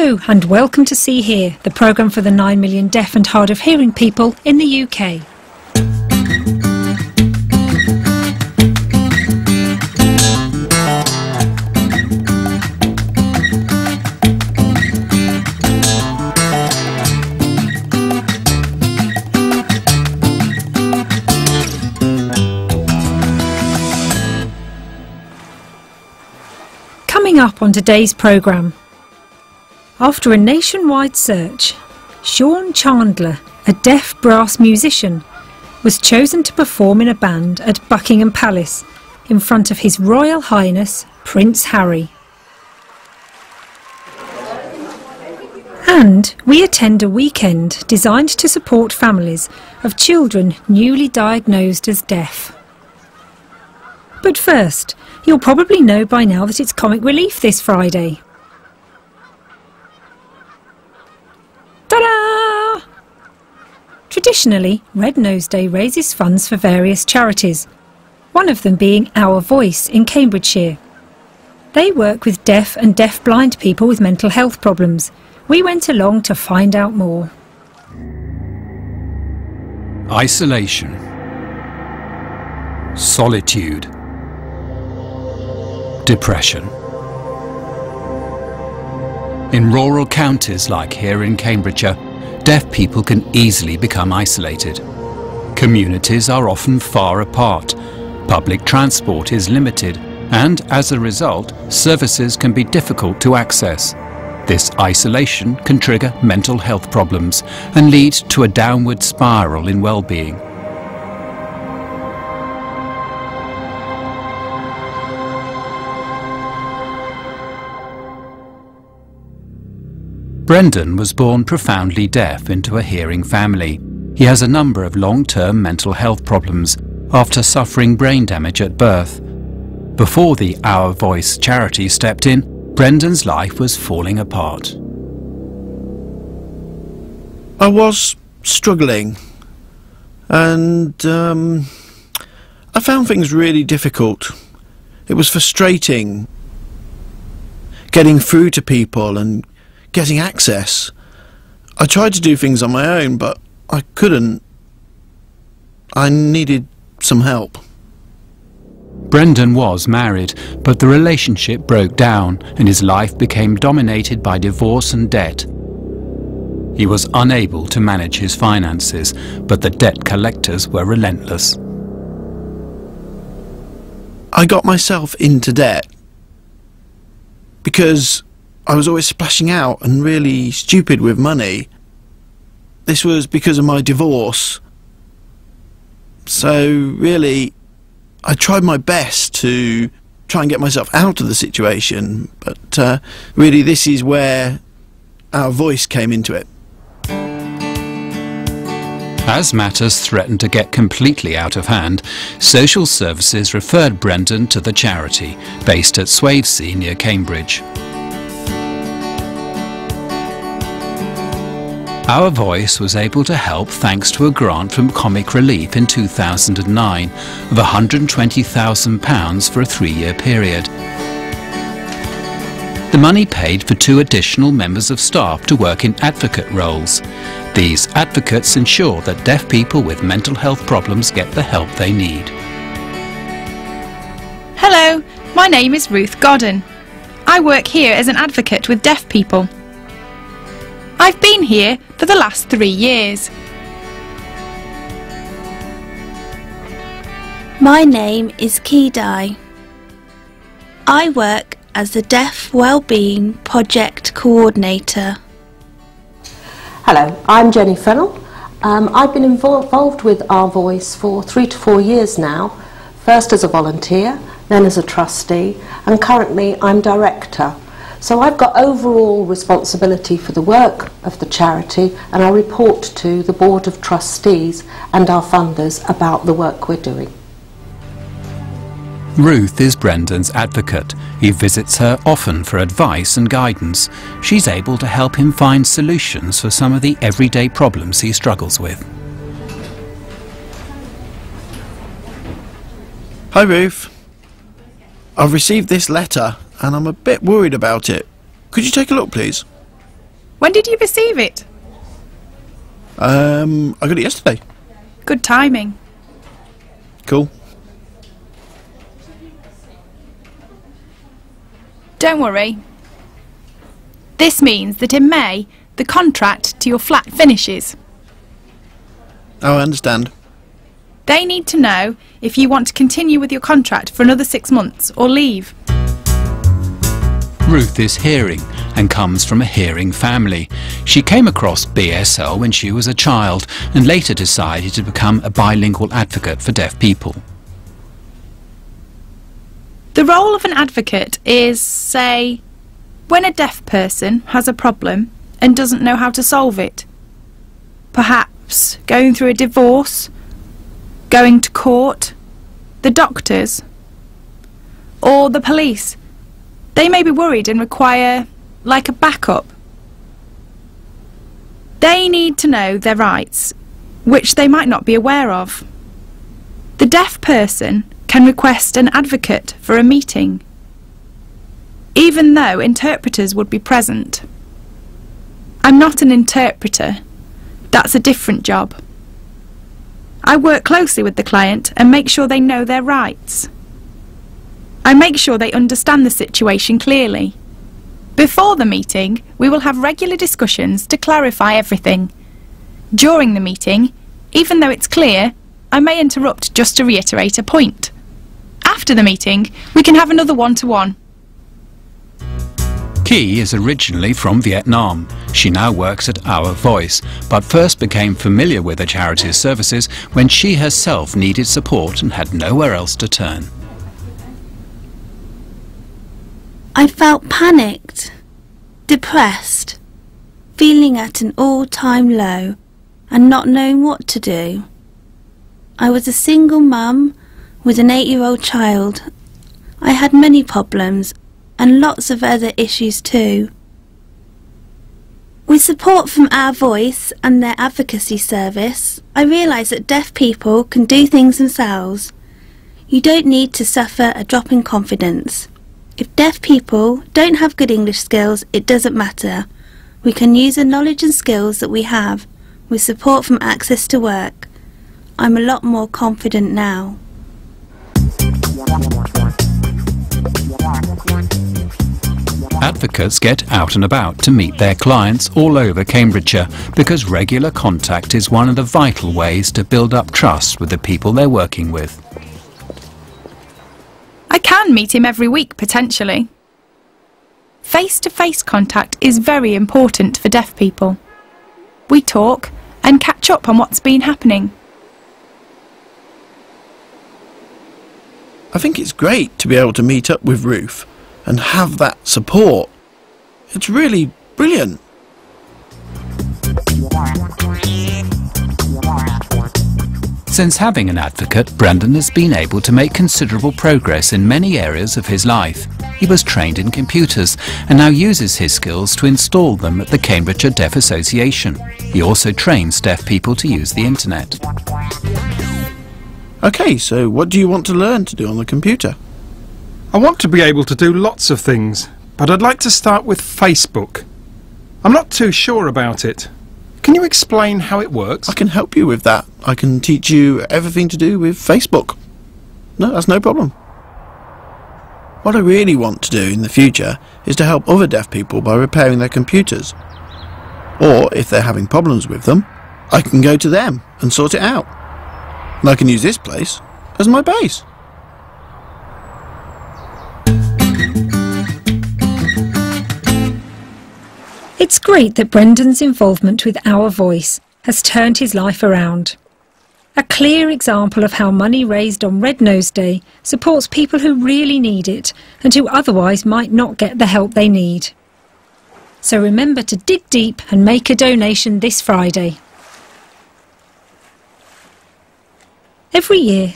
Hello and welcome to See Here, the programme for the 9 million deaf and hard of hearing people in the UK. Coming up on today's programme. After a nationwide search, Sean Chandler, a deaf brass musician, was chosen to perform in a band at Buckingham Palace in front of His Royal Highness Prince Harry. And we attend a weekend designed to support families of children newly diagnosed as deaf. But first, you'll probably know by now that it's Comic Relief this Friday. Ta-da! Traditionally, Red Nose Day raises funds for various charities, one of them being Our Voice in Cambridgeshire. They work with deaf and deaf-blind people with mental health problems. We went along to find out more. Isolation, solitude, depression. In rural counties like here in Cambridgeshire, deaf people can easily become isolated. Communities are often far apart, public transport is limited, and as a result, services can be difficult to access. This isolation can trigger mental health problems and lead to a downward spiral in well-being. Brendan was born profoundly deaf into a hearing family. He has a number of long-term mental health problems after suffering brain damage at birth. Before the Our Voice charity stepped in, Brendan's life was falling apart. I was struggling and I found things really difficult. It was frustrating getting through to people and getting access. I tried to do things on my own, but I couldn't. I needed some help. Brendan was married, but the relationship broke down and his life became dominated by divorce and debt. He was unable to manage his finances, but the debt collectors were relentless. I got myself into debt because I was always splashing out and really stupid with money. This was because of my divorce. So really, I tried my best to try and get myself out of the situation, but really this is where Our Voice came into it. As matters threatened to get completely out of hand, social services referred Brendan to the charity, based at Swavesey near Cambridge. Our Voice was able to help thanks to a grant from Comic Relief in 2009 of £120,000 for a 3-year period. The money paid for 2 additional members of staff to work in advocate roles. These advocates ensure that deaf people with mental health problems get the help they need. Hello, my name is Ruth Godden. I work here as an advocate with deaf people. I've been here for the last 3 years. My name is Kidai. I work as the Deaf Wellbeing Project Coordinator. Hello, I'm Jenny Fennell. I've been involved with Our Voice for 3 to 4 years now, first as a volunteer, then as a trustee, and currently I'm director. So I've got overall responsibility for the work of the charity, and I report to the Board of Trustees and our funders about the work we're doing. Ruth is Brendan's advocate. He visits her often for advice and guidance. She's able to help him find solutions for some of the everyday problems he struggles with. Hi Ruth. I've received this letter and I'm a bit worried about it. Could you take a look, please? When did you receive it? I got it yesterday. Good timing. Cool. Don't worry. This means that in May, the contract to your flat finishes. Oh, I understand. They need to know if you want to continue with your contract for another 6 months or leave. Ruth is hearing and comes from a hearing family. She came across BSL when she was a child and later decided to become a bilingual advocate for deaf people. The role of an advocate is, say, when a deaf person has a problem and doesn't know how to solve it. Perhaps going through a divorce, going to court, the doctors, or the police. They may be worried and require, like, a backup. They need to know their rights, which they might not be aware of. The deaf person can request an advocate for a meeting, even though interpreters would be present. I'm not an interpreter. That's a different job. I work closely with the client and make sure they know their rights. I make sure they understand the situation clearly. Before the meeting, we will have regular discussions to clarify everything. During the meeting, even though it's clear, I may interrupt just to reiterate a point. After the meeting, we can have another one-to-one. Key is originally from Vietnam. She now works at Our Voice, but first became familiar with the charity's services when she herself needed support and had nowhere else to turn. I felt panicked, depressed, feeling at an all-time low and not knowing what to do. I was a single mum with an 8-year-old child. I had many problems and lots of other issues too. With support from Our Voice and their advocacy service, I realised that deaf people can do things themselves. You don't need to suffer a drop in confidence. If deaf people don't have good English skills, it doesn't matter. We can use the knowledge and skills that we have with support from Access to Work. I'm a lot more confident now. Advocates get out and about to meet their clients all over Cambridgeshire because regular contact is one of the vital ways to build up trust with the people they're working with. I can meet him every week, potentially. Face-to-face contact is very important for deaf people. We talk and catch up on what's been happening. I think it's great to be able to meet up with Ruth and have that support. It's really brilliant. Since having an advocate, Brendan has been able to make considerable progress in many areas of his life. He was trained in computers and now uses his skills to install them at the Cambridgeshire Deaf Association. He also trains deaf people to use the internet. Okay, so what do you want to learn to do on the computer? I want to be able to do lots of things, but I'd like to start with Facebook. I'm not too sure about it. Can you explain how it works? I can help you with that. I can teach you everything to do with Facebook. No, that's no problem. What I really want to do in the future is to help other deaf people by repairing their computers. Or, if they're having problems with them, I can go to them and sort it out. And I can use this place as my base. It's great that Brendan's involvement with Our Voice has turned his life around. A clear example of how money raised on Red Nose Day supports people who really need it and who otherwise might not get the help they need. So remember to dig deep and make a donation this Friday. Every year,